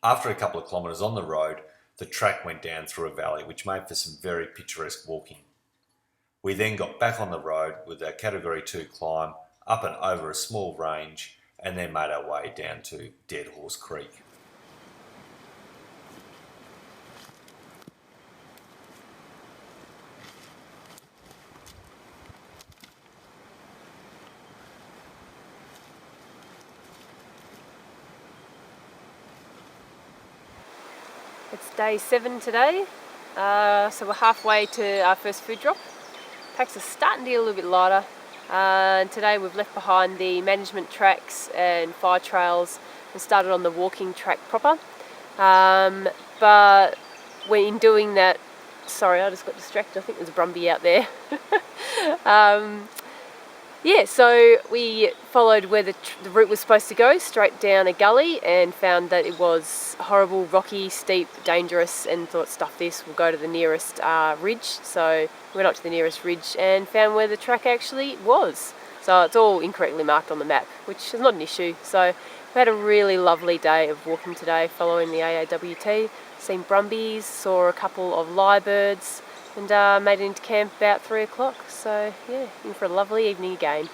After a couple of kilometres on the road, the track went down through a valley, which made for some very picturesque walking. We then got back on the road with our Category 2 climb up and over a small range, and then made our way down to Dead Horse Creek. It's day 7 today, so we're halfway to our first food drop. Packs are starting to get a little bit lighter, and today we've left behind the management tracks and fire trails and started on the walking track proper. But when in doing that, sorry, I just got distracted. I think there's a brumby out there. So we followed where the route was supposed to go, straight down a gully, and found that it was horrible, rocky, steep, dangerous, and thought, stuff this, we'll go to the nearest ridge. So we went up to the nearest ridge and found where the track actually was. So it's all incorrectly marked on the map, which is not an issue. So we had a really lovely day of walking today, following the AAWT, seen brumbies, saw a couple of lyrebirds, and made it into camp about 3 o'clock. So yeah, in for a lovely evening again.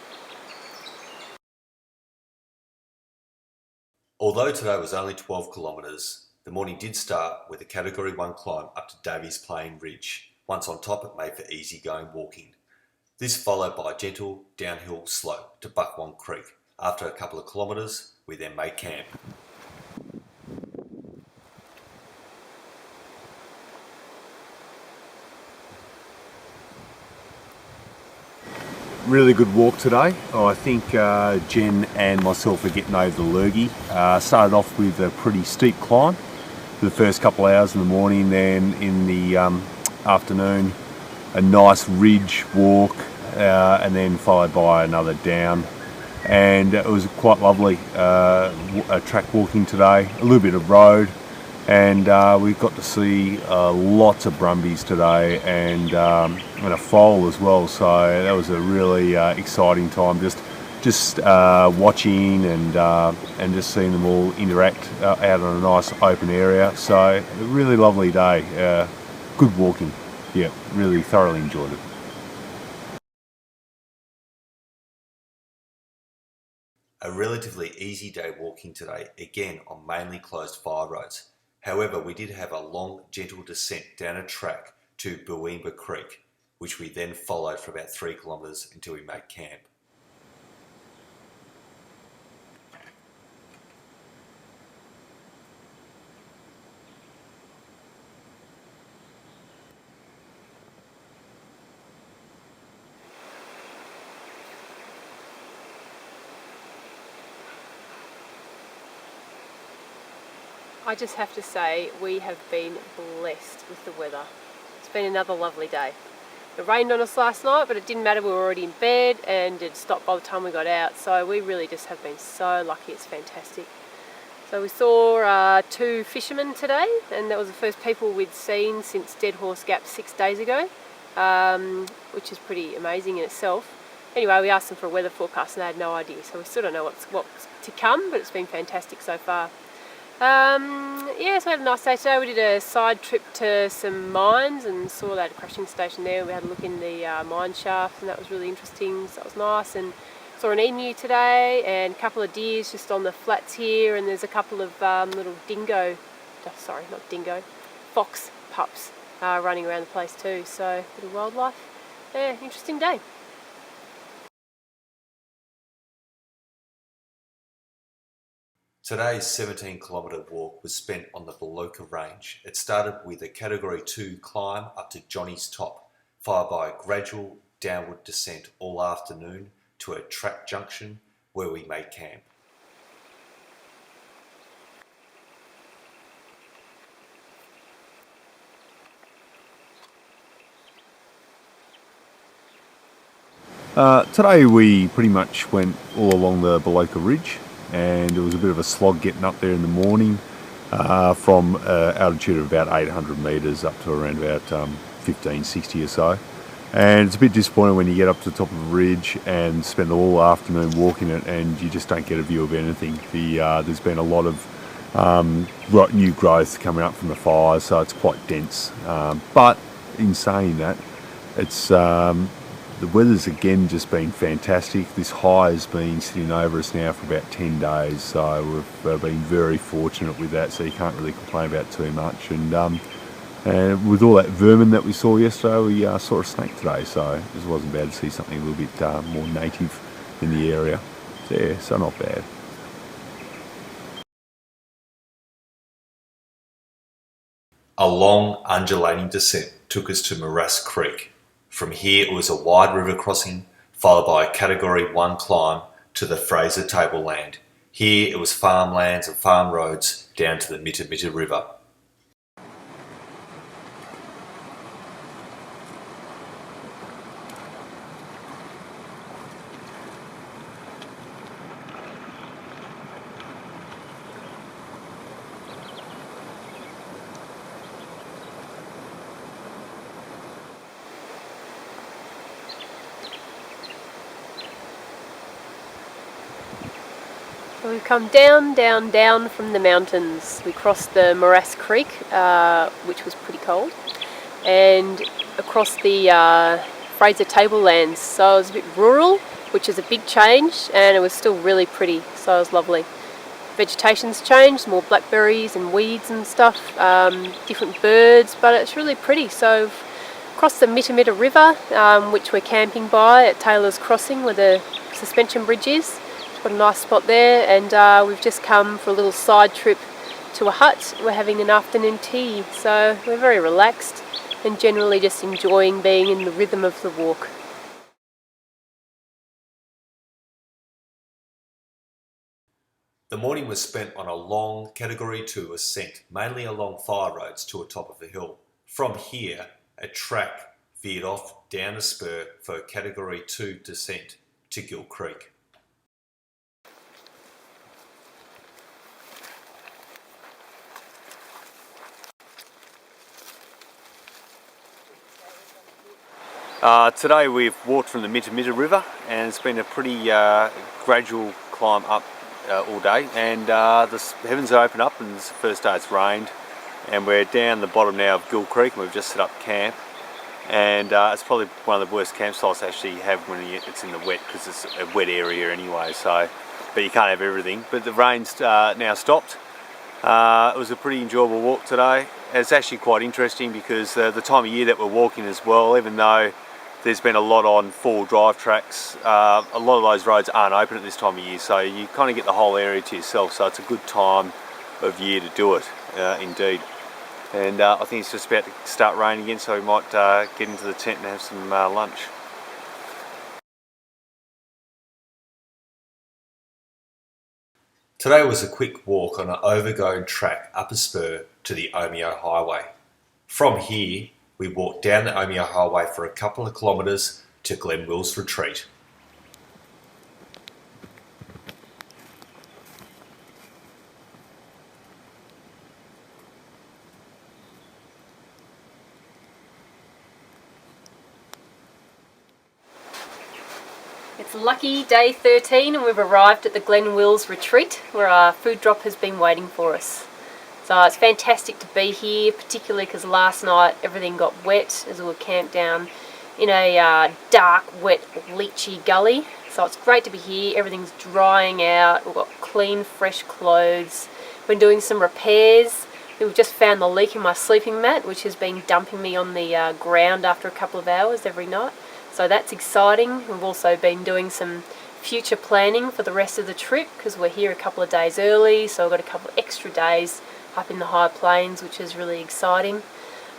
Although today was only 12 kilometres, the morning did start with a Category 1 climb up to Davies Plain Ridge. Once on top, it made for easy-going walking. This followed by a gentle downhill slope to Buckwong Creek. After a couple of kilometres, we then made camp. Really good walk today. I think Jen and myself are getting over the lurgy. Started off with a pretty steep climb for the first couple of hours in the morning, then in the afternoon a nice ridge walk, and then followed by another down, and it was quite lovely. A track walking today, a little bit of road, and we got to see lots of brumbies today, and a foal as well. So that was a really exciting time, just watching and just seeing them all interact out on a nice open area. So a really lovely day, good walking. Yeah, really thoroughly enjoyed it. A relatively easy day walking today, again on mainly closed fire roads. However, we did have a long, gentle descent down a track to Boka Creek, which we then followed for about 3 kilometres until we made camp. I just have to say, we have been blessed with the weather. It's been another lovely day. It rained on us last night, but it didn't matter, we were already in bed and it stopped by the time we got out. So we really just have been so lucky, it's fantastic. So we saw 2 fishermen today, and that was the first people we'd seen since Dead Horse Gap 6 days ago, which is pretty amazing in itself. Anyway, we asked them for a weather forecast and they had no idea, so we still don't know what's to come, but it's been fantastic so far. So we had a nice day today. We did a side trip to some mines and saw that crushing station there. We had a look in the mine shaft, and that was really interesting, so that was nice. And saw an emu today and a couple of deers just on the flats here, and there's a couple of little fox pups running around the place too, so a bit of wildlife. Yeah, interesting day. Today's 17-kilometre walk was spent on the Boka Range. It started with a Category 2 climb up to Johnny's Top, followed by a gradual downward descent all afternoon to a track junction where we made camp. Today we pretty much went all along the Boka Ridge, and it was a bit of a slog getting up there in the morning from altitude of about 800 metres up to around about 1560 or so. And it's a bit disappointing when you get up to the top of a ridge and spend all afternoon walking it and you just don't get a view of anything. There's been a lot of new growth coming up from the fires, so it's quite dense. But in saying that, it's the weather's again just been fantastic. This high has been sitting over us now for about 10 days, so we've been very fortunate with that, so you can't really complain about too much. And with all that vermin that we saw yesterday, we saw a snake today, so it just wasn't bad to see something a little bit more native in the area. So yeah, so not bad. A long, undulating descent took us to Morass Creek. From here it was a wide river crossing, followed by a Category 1 climb to the Fraser Tableland. Here it was farmlands and farm roads down to the Mitta River. So we've come down from the mountains. We crossed the Morass Creek, which was pretty cold, and across the Fraser Tablelands. So it was a bit rural, which is a big change, and it was still really pretty, so it was lovely. Vegetation's changed, more blackberries and weeds and stuff, different birds, but it's really pretty. So we've crossed the Mitta River, which we're camping by at Taylor's Crossing where the suspension bridge is. Got a nice spot there, and we've just come for a little side trip to a hut. We're having an afternoon tea, so we're very relaxed and generally just enjoying being in the rhythm of the walk. The morning was spent on a long Category 2 ascent, mainly along fire roads to the top of the hill. From here, a track veered off down a spur for a Category 2 descent to Gill Creek. Today we've walked from the Mitta River, and it's been a pretty gradual climb up all day, and the heavens are opened up, and it's the first day it's rained, and we're down the bottom now of Gill Creek, and we've just set up camp, and it's probably one of the worst campsites to actually have when it's in the wet, because it's a wet area anyway, so, but you can't have everything. But the rain's now stopped. It was a pretty enjoyable walk today. It's actually quite interesting because the time of year that we're walking as well, even though there's been a lot on four-wheel drive tracks, a lot of those roads aren't open at this time of year, so you kind of get the whole area to yourself, so it's a good time of year to do it, indeed. And I think it's just about to start raining again, so we might get into the tent and have some lunch. Today was a quick walk on an overgrown track up a spur to the Omeo Highway. From here, we walked down the Omeo Highway for a couple of kilometres to Glen Retreat. It's lucky day 13 and we've arrived at the Glen Retreat where our food drop has been waiting for us. So it's fantastic to be here, particularly because last night everything got wet as we were camped down in a dark, wet, leachy gully. So it's great to be here, everything's drying out, we've got clean, fresh clothes. Been doing some repairs. We've just found the leak in my sleeping mat, which has been dumping me on the ground after a couple of hours every night. So that's exciting. We've also been doing some future planning for the rest of the trip because we're here a couple of days early, so we've got a couple of extra days up in the high plains, which is really exciting.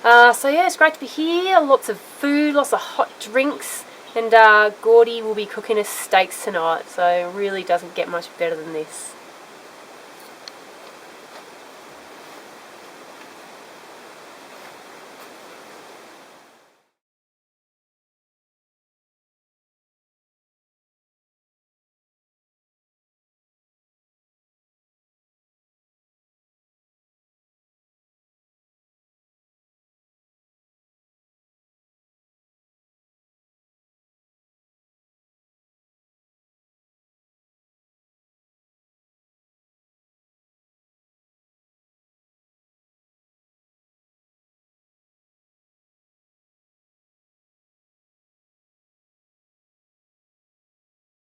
So yeah, it's great to be here. Lots of food, lots of hot drinks, and Gordy will be cooking us steaks tonight, so it really doesn't get much better than this.